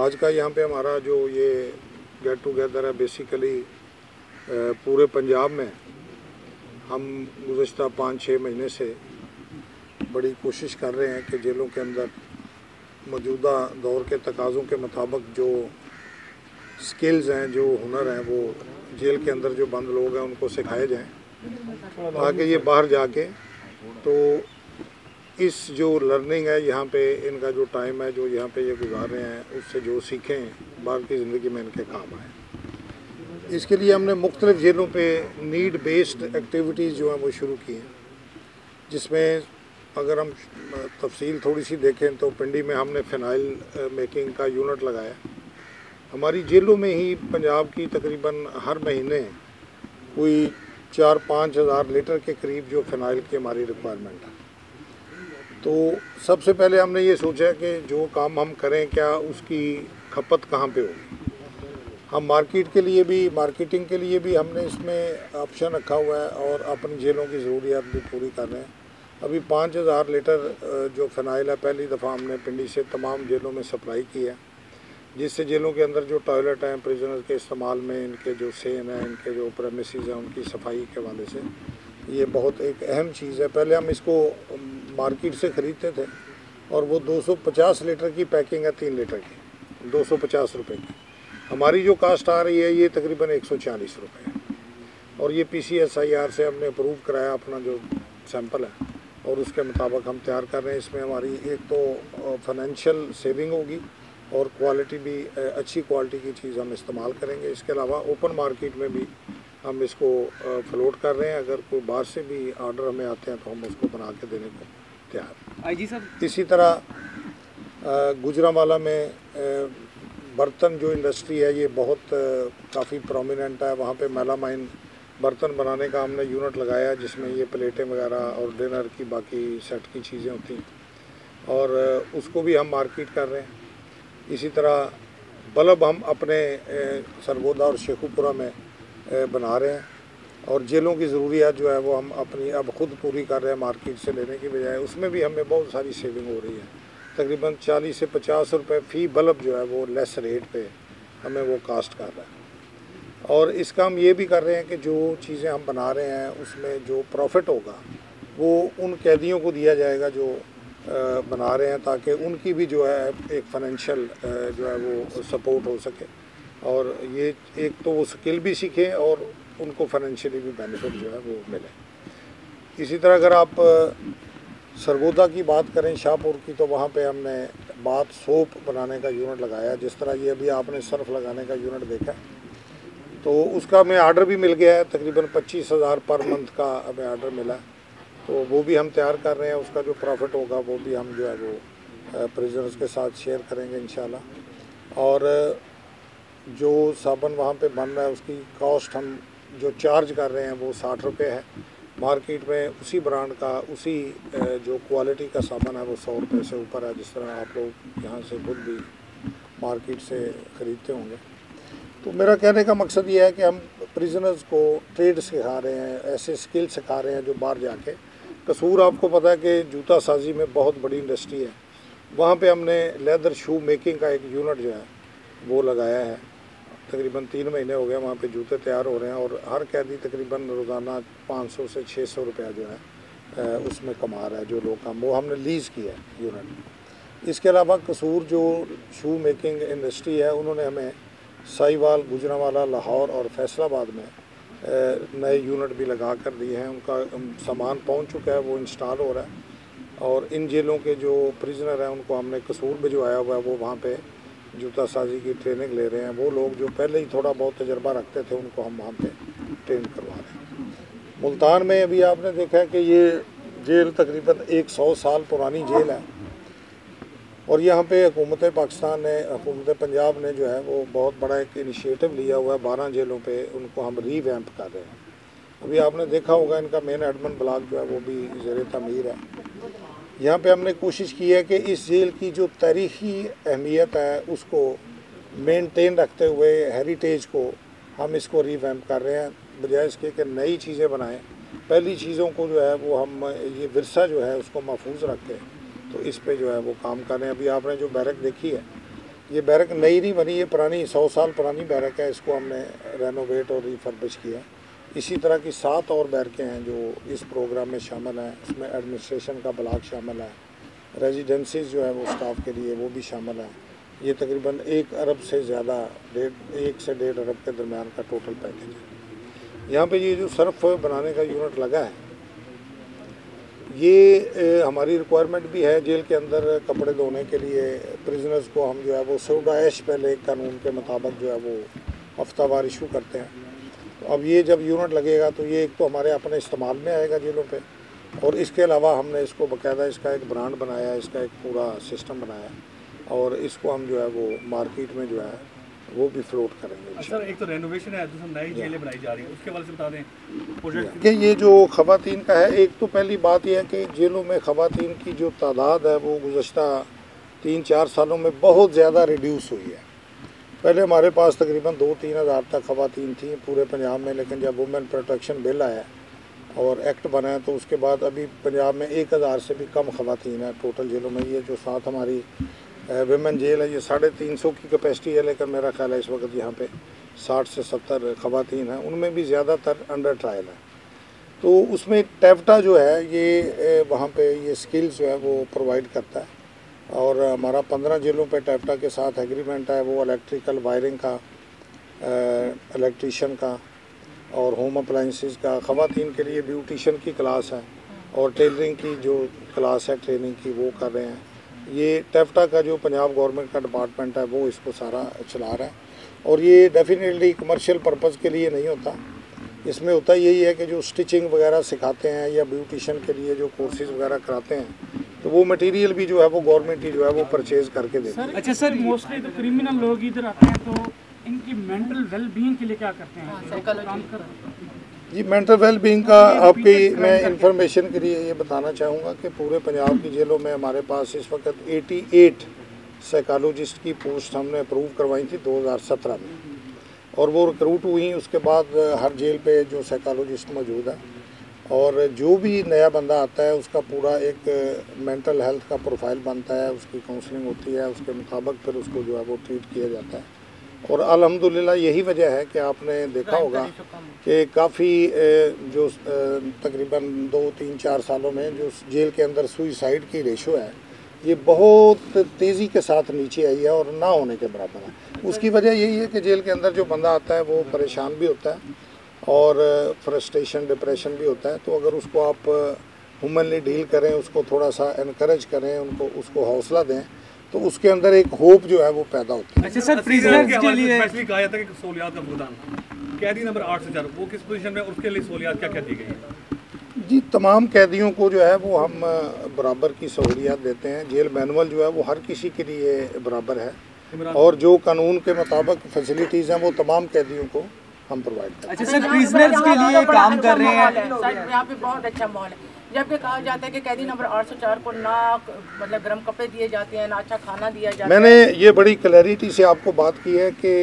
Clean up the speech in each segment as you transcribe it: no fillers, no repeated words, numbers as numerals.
आज का यहाँ पे हमारा जो ये गेट टुगेदर है बेसिकली पूरे पंजाब में हम गुज़श्ता 5-6 महीने से बड़ी कोशिश कर रहे हैं कि जेलों के अंदर मौजूदा दौर के तकाज़ों के मुताबिक जो स्किल्स हैं, जो हुनर हैं, वो जेल के अंदर जो बंद लोग हैं उनको सिखाए जाएं ताकि ये बाहर जाके तो इस जो लर्निंग है यहाँ पे इनका जो टाइम है जो यहाँ पे ये गुजार रहे हैं उससे जो सीखें बाहर की ज़िंदगी में इनके काम आए। इसके लिए हमने मुख्तलिफ़ जेलों पे नीड बेस्ड एक्टिविटीज़ जो हैं वो शुरू की हैं, जिसमें अगर हम तफसील थोड़ी सी देखें तो पिंडी में हमने फ़िनाइल मेकिंग का यूनिट लगाया। हमारी जेलों में ही पंजाब की तकरीबन हर महीने कोई 4-5 हज़ार लीटर के करीब जो फ़िनाइल की हमारी रिक्वायरमेंट है। तो सबसे पहले हमने ये सोचा कि जो काम हम करें क्या उसकी खपत कहाँ पे होगी। हम मार्केटिंग के लिए भी हमने इसमें ऑप्शन रखा हुआ है और अपनी जेलों की ज़रूरियात भी पूरी कर रहे हैं। अभी 5000 लीटर जो फ़िनाइल है पहली दफ़ा हमने पिंडी से तमाम जेलों में सप्लाई की है, जिससे जेलों के अंदर जो टॉयलेट हैं प्रिजनर के इस्तेमाल में, इनके जो सेन हैं, इनके जो प्रेमिसेस हैं, उनकी सफाई के हवाले से ये बहुत एक अहम चीज़ है। पहले हम इसको मार्केट से ख़रीदते थे और वो 250 लीटर की पैकिंग है, 3 लीटर की 250 रुपये की। हमारी जो कास्ट आ रही है ये तकरीबन 140 रुपये है और ये PCSIR से हमने अप्रूव कराया अपना जो सैंपल है और उसके मुताबिक हम तैयार कर रहे हैं। इसमें हमारी एक तो फाइनेंशियल सेविंग होगी और क्वालिटी भी अच्छी क्वालिटी की चीज़ हम इस्तेमाल करेंगे। इसके अलावा ओपन मार्केट में भी हम इसको फ्लोट कर रहे हैं। अगर कोई बाहर से भी ऑर्डर हमें आते हैं तो हम उसको बना के देने को तैयार। IG साहब, इसी तरह गुजरांवाला में बर्तन जो इंडस्ट्री है ये बहुत काफ़ी प्रोमिनेंट है। वहाँ पे मेलामाइन बर्तन बनाने का हमने यूनिट लगाया जिसमें ये प्लेटें वगैरह और डिनर की बाकी सेट की चीज़ें होती हैं और उसको भी हम मार्केट कर रहे हैं। इसी तरह बल्ब हम अपने सरगोदा और शेखुपुरा में बना रहे हैं और जेलों की ज़रूरियात जो है वो हम अपनी अब ख़ुद पूरी कर रहे हैं मार्केट से लेने की बजाय। उसमें भी हमें बहुत सारी सेविंग हो रही है, तकरीबन 40 से 50 रुपये फ़ी बल्ब जो है वो लेस रेट पे हमें वो कास्ट कर रहा है। और इसका हम ये भी कर रहे हैं कि जो चीज़ें हम बना रहे हैं उसमें जो प्रॉफिट होगा वो उन कैदियों को दिया जाएगा जो बना रहे हैं, ताकि उनकी भी जो है एक फाइनेंशियल जो है वो सपोर्ट हो सके और ये एक तो वो स्किल भी सीखें और उनको फाइनेंशियली भी बेनिफिट जो है वो मिले। इसी तरह अगर आप सरगोदा की बात करें, शाहपुर की, तो वहाँ पे हमने बाथ सोप बनाने का यूनिट लगाया। जिस तरह ये अभी आपने सर्फ लगाने का यूनिट देखा तो उसका हमें आर्डर भी मिल गया है, तकरीबन 25,000 पर मंथ का हमें आर्डर मिला, तो वो भी हम तैयार कर रहे हैं। उसका जो प्रॉफिट होगा वो भी हम जो है वो प्रिजनर्स के साथ शेयर करेंगे इंशाल्लाह। और जो साबुन वहाँ पे बन रहा है उसकी कॉस्ट हम जो चार्ज कर रहे हैं वो 60 रुपये है। मार्केट में उसी ब्रांड का उसी जो क्वालिटी का सामान है वो 100 रुपये से ऊपर है, जिस तरह आप लोग यहाँ से खुद भी मार्केट से ख़रीदते होंगे। तो मेरा कहने का मकसद ये है कि हम प्रिजनर्स को ट्रेड सिखा रहे हैं, ऐसे स्किल सिखा रहे हैं जो बाहर जाके। कसूर आपको पता है कि जूता साजी में बहुत बड़ी इंडस्ट्री है, वहाँ पे हमने लेदर शू मेकिंग का एक यूनिट जो है वो लगाया है। तकरीबन 3 महीने हो गए वहाँ पे जूते तैयार हो रहे हैं और हर कैदी तकरीबन रोज़ाना 500 से 600 रुपया जो है उसमें कमा रहा है जो लोग काम, वो हमने लीज़ किया है यूनिट। इसके अलावा कसूर जो शू मेकिंग इंडस्ट्री है उन्होंने हमें साहिवाल, गुजरांवाला, लाहौर और फैसलाबाद में नए यूनिट भी लगा कर दिए हैं। उनका सामान पहुंच चुका है, वो इंस्टॉल हो रहा है और इन जेलों के जो प्रिजनर हैं उनको हमने कसूर में जो आया हुआ है वो वहाँ पे जूता साजी की ट्रेनिंग ले रहे हैं। वो लोग जो पहले ही थोड़ा बहुत तजर्बा रखते थे उनको हम वहाँ पे ट्रेन करवा रहे हैं। मुल्तान में अभी आपने देखा है कि ये जेल तकरीबन 100 साल पुरानी जेल है और यहाँ पे हुकूमत पाकिस्तान ने, हुकूमत पंजाब ने जो है वो बहुत बड़ा एक इनिशिएटिव लिया हुआ है। 12 जेलों पे उनको हम रीवैम्प कर रहे हैं। अभी आपने देखा होगा इनका मेन एडमिन ब्लॉक जो है वो भी ज़ेर तमीर है। यहाँ पे हमने कोशिश की है कि इस जेल की जो तारीख़ी अहमियत है उसको मेंटेन रखते हुए हेरिटेज को हम इसको रीवैम्प कर रहे हैं, बजाय इसके कि नई चीज़ें बनाएं। पहली चीज़ों को जो है वो हम ये विरसा जो है उसको महफूज रखें, तो इस पे जो है वो काम कर रहे हैं। अभी आपने जो बैरक देखी है ये बैरक नई नहीं बनी, ये पुरानी 100 साल पुरानी बैरक है। इसको हमने रेनोवेट और रिफर्बिश किया। इसी तरह की 7 और बैरकें हैं जो इस प्रोग्राम में शामिल हैं। इसमें एडमिनिस्ट्रेशन का ब्लॉक शामिल है, रेजिडेंसीज जो है वो स्टाफ के लिए वो भी शामिल है। ये तकरीबन 1 अरब से ज़्यादा, 1 से 1.5 अरब के दरमियान का टोटल पैकेज है। यहाँ पे ये जो सर्फ बनाने का यूनिट लगा है, ये हमारी रिक्वायरमेंट भी है। जेल के अंदर कपड़े धोने के लिए प्रिजनर्स को हम जो है वो सोडा ऐश पहले कानून के मुताबिक जो है वो हफ्तावार इशू करते हैं। तो अब ये जब यूनिट लगेगा तो ये एक तो हमारे अपने इस्तेमाल में आएगा जेलों पे, और इसके अलावा हमने इसको बाकायदा इसका एक ब्रांड बनाया है, इसका एक पूरा सिस्टम बनाया है, और इसको हम जो है वो मार्केट में जो है वो भी फ्लोट करेंगे। सर, एक तो रेनोवेशन है, दूसरा नई जेलें बनाई जा रही है, उसके बारे में बता दें प्रोजेक्ट कि ये जो ख़वातीन का है। एक तो पहली बात यह है कि जेलों में ख़वातीन की जो तादाद है वो गुज़श्ता 3-4 सालों में बहुत ज़्यादा रिड्यूस हुई है। पहले हमारे पास तकरीबन 2-3 हज़ार तक ख़वातीन थी पूरे पंजाब में, लेकिन जब वुमेन प्रोटेक्शन बिल आया और एक्ट बना है तो उसके बाद अभी पंजाब में 1000 से भी कम ख़वातीन है टोटल जेलों में। ये जो साथ हमारी विमेन जेल है, ये 350 की कैपेसिटी है, लेकिन मेरा ख्याल है इस वक्त यहाँ पे 60 से 70 ख़वातीन हैं, उनमें भी ज़्यादातर अंडर ट्रायल है। तो उसमें टैफ्टा जो है ये वहाँ पे ये स्किल्स जो है वो प्रोवाइड करता है, और हमारा 15 जेलों पे टैफ्टा के साथ एग्रीमेंट है। वो इलेक्ट्रिकल वायरिंग का, इलेक्ट्रीशियन का और होम अप्लाइंसेस का। ख़वातीन के लिए ब्यूटिशियन की क्लास है और टेलरिंग की जो क्लास है ट्रेनिंग की वो कर रहे हैं। ये टैफ्टा का जो पंजाब गवर्नमेंट का डिपार्टमेंट है वो इसको सारा चला रहा है, और ये डेफिनेटली कमर्शियल पर्पज़ के लिए नहीं होता। इसमें होता यही है कि जो स्टिचिंग वगैरह सिखाते हैं या ब्यूटिशियन के लिए जो कोर्सेज वगैरह कराते हैं, तो वो मटेरियल भी जो है वो गवर्नमेंट ही जो है वो परचेज करके देती है। अच्छा सर, मोस्टली तो क्रिमिनल लोग इधर आते हैं, तो इनकी मेंटल वेलबींग के लिए क्या करते हैं? जी, मेंटल वेलबींग का आपकी मैं इंफॉर्मेशन के लिए ये बताना चाहूँगा कि पूरे पंजाब की जेलों में हमारे पास इस वक्त 88 साइकोलॉजिस्ट की पोस्ट हमने अप्रूव करवाई थी 2017 में, और वो रिक्रूट हुई। उसके बाद हर जेल पे जो साइकोलॉजिस्ट मौजूद है, और जो भी नया बंदा आता है उसका पूरा एक मेंटल हेल्थ का प्रोफाइल बनता है, उसकी काउंसलिंग होती है, उसके मुताबिक फिर उसको जो है वो ट्रीट किया जाता है। और अल्हम्दुलिल्लाह यही वजह है कि आपने देखा होगा कि काफ़ी जो तकरीबन 2-3-4 सालों में जो जेल के अंदर सुइसाइड की रेशो है ये बहुत तेज़ी के साथ नीचे आई है और ना होने के बराबर है। उसकी वजह यही है कि जेल के अंदर जो बंदा आता है वो परेशान भी होता है और फ्रस्ट्रेशन, डिप्रेशन भी होता है। तो अगर उसको आप ह्यूमनली डील करें, उसको थोड़ा सा इनकरेज करें, उसको हौसला दें, तो उसके अंदर एक होप जो है वो पैदा होती है। अच्छा सर, प्रिजनर्स के लिए स्पेसिफिक कहा जाता है कि सहूलियात का भुगतान कैदी नंबर 8 से 4 वो किस पोजीशन में, उसके लिए सहूलियात क्या क्या दी गई है? जी, तमाम कैदियों को जो है वो हम बराबर की सहूलियात देते हैं। जेल मैनुअल जो है वो हर किसी के लिए बराबर है, और जो कानून के मुताबिक फैसिलिटीज़ हैं वो तमाम कैदियों को हम प्रोवाइड करते हैं। अच्छा सर, प्रिजनर्स के लिए काम कर रहे हैं, यहाँ पे बहुत अच्छा माहौल है। जबकि कहा जाता है कि कैदी नंबर 804 को ना मतलब गर्म कपड़े दिए जाते हैं, ना अच्छा खाना दिया जाता है। मैंने ये बड़ी क्लैरिटी से आपको बात की है कि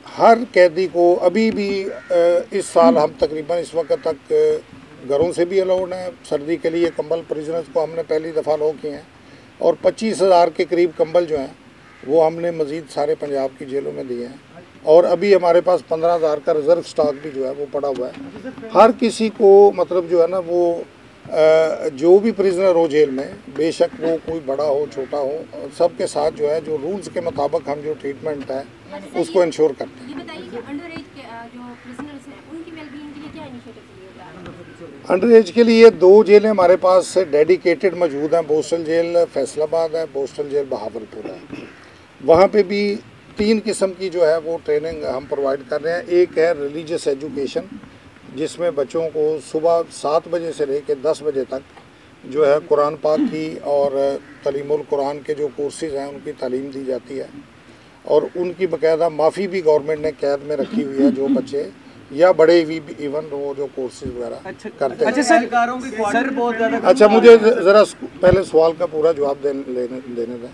हर कैदी को अभी भी इस साल हम तकरीबन इस वक्त तक घरों से भी अलाउड हैं। सर्दी के लिए कंबल प्रिजनर्स को हमने पहली दफ़ा अलाउ किए हैं, और 25,000 के करीब कंबल जो हैं वो हमने मज़ीद सारे पंजाब की जेलों में दिए हैं, और अभी हमारे पास 15,000 का रिज़र्व स्टॉक भी जो है वो पड़ा हुआ है। हर किसी को मतलब जो है ना वो जो भी प्रिजनर हो जेल में, बेशक वो कोई बड़ा हो छोटा हो, सबके साथ जो है जो रूल्स के मुताबिक हम जो ट्रीटमेंट है उसको इंश्योर करते हैं। ये बताइए कि अंडर एज के जो प्रिजनर्स हैं उनकी वेलबीइंग के लिए क्या इनिशिएटिव लिए जा रहे हैं? अंडर एज के लिए 2 जेलें हमारे पास डेडिकेटेड मौजूद हैं। बोस्टल जेल फैसलाबाद है, बोस्टल जेल बहावलपुर है। वहाँ पे भी 3 किस्म की जो है वो ट्रेनिंग हम प्रोवाइड कर रहे हैं। एक है रिलीजियस एजुकेशन, जिसमें बच्चों को सुबह 7 बजे से लेकर 10 बजे तक जो है कुरान पाक की और तलीमुल कुरान के जो कोर्सेज हैं उनकी तालीम दी जाती है, और उनकी बाकायदा माफ़ी भी गवर्नमेंट ने कैद में रखी हुई है जो बच्चे या बड़े भी इवन वो जो कोर्सेज वगैरह करते हैं। अच्छा सर बहुत ज़्यादा। अच्छा, मुझे ज़रा पहले सवाल का पूरा जवाब देने दें।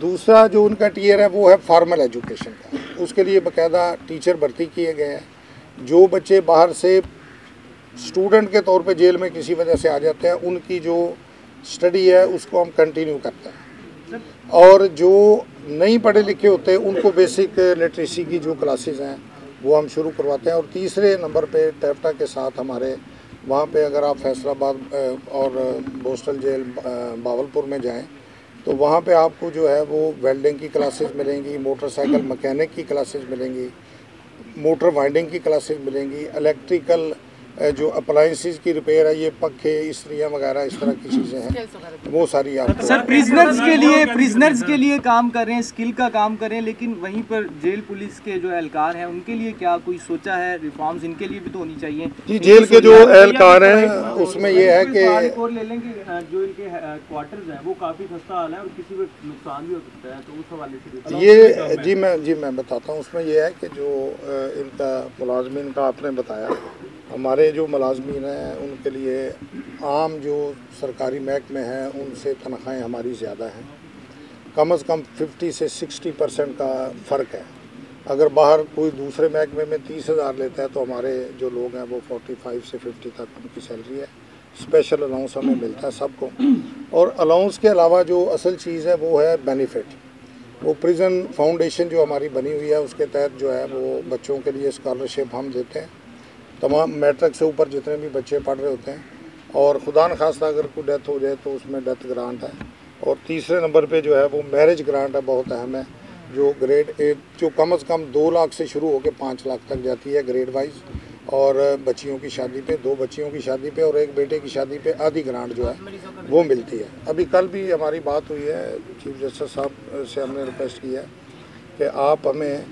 दूसरा जो उनका टियर है वो है फॉर्मल एजुकेशन का। उसके लिए बाकायदा टीचर भर्ती किए गए हैं। जो बच्चे बाहर से स्टूडेंट के तौर पे जेल में किसी वजह से आ जाते हैं, उनकी जो स्टडी है उसको हम कंटिन्यू करते हैं। और जो नहीं पढ़े लिखे होते उनको बेसिक लिटरेसी की जो क्लासेस हैं वो हम शुरू करवाते हैं। और तीसरे नंबर पे टेप्टा के साथ हमारे वहाँ पे अगर आप फैसलाबाद और बोस्टल जेल बावलपुर में जाएं तो वहाँ पे आपको जो है वो वेल्डिंग की क्लासेस मिलेंगी, मोटरसाइकिल मैकेनिक की क्लासेस मिलेंगी, मोटर वाइंडिंग की क्लासेस मिलेंगी, इलेक्ट्रिकल जो अप्लायंसेस की रिपेयर है, ये पखे इस्त्रियाँ वगैरह इस तरह की चीज़ें हैं वो सारी आपको। सर प्रिजनर्स के लिए काम कर रहे हैं, स्किल का काम कर रहे हैं, लेकिन वहीं पर जेल पुलिस के जो एहलकार हैं उनके लिए क्या कोई सोचा है? रिफॉर्म्स इनके लिए भी तो होनी चाहिए। जी, जेल के जो एहलकार हैं उसमें ये है कि और ले लेंगे जो इनके क्वार्टर्स हैं वो काफ़ी खस्ता हाल है और किसी को नुकसान भी हो सकता है, तो उस हवाले से ये मैं बताता हूँ। उसमें ये है कि जो इनका मुलाजमीन का आपने बताया, हमारे जो मुलाजमीन हैं उनके लिए आम जो सरकारी महकमे हैं उनसे तनख्वाहें हमारी ज़्यादा हैं, कम से कम 50 से 60% का फ़र्क है। अगर बाहर कोई दूसरे महकमे में 30,000 लेता है तो हमारे जो लोग हैं वो 45 से 50 तक उनकी सैलरी है। स्पेशल अलाउंस हमें मिलता है सबको। और अलाउंस के अलावा जो असल चीज़ है वो है बेनिफिट। वो प्रिजन फाउंडेशन जो हमारी बनी हुई है उसके तहत जो है वो बच्चों के लिए स्कॉलरशिप हम देते हैं। तमाम मैट्रिक से ऊपर जितने भी बच्चे पढ़ रहे होते हैं, और खुदा न खास्ता अगर कोई डेथ हो जाए तो उसमें डेथ ग्रांट है। और तीसरे नंबर पे जो है वो मैरिज ग्रांट है, बहुत अहम है, जो ग्रेड 1 जो कम से कम 2 लाख से शुरू होकर 5 लाख तक जाती है ग्रेड वाइज। और बच्चियों की शादी पे, 2 बच्चियों की शादी पे और 1 बेटे की शादी पे आधी ग्रांट जो है वो मिलती है। अभी कल भी हमारी बात हुई है, चीफ जस्टिस साहब से हमने रिक्वेस्ट की है कि आप हमें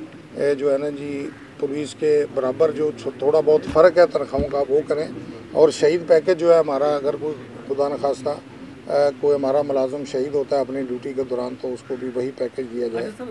जो है ना जी पुलिस के बराबर जो थोड़ा बहुत फ़र्क है तनख्वाहों का वो करें। और शहीद पैकेज जो है हमारा, अगर कोई खुदा न खास्ता कोई हमारा मुलाजम शहीद होता है अपनी ड्यूटी के दौरान तो उसको भी वही पैकेज दिया जाए। अच्छा सर,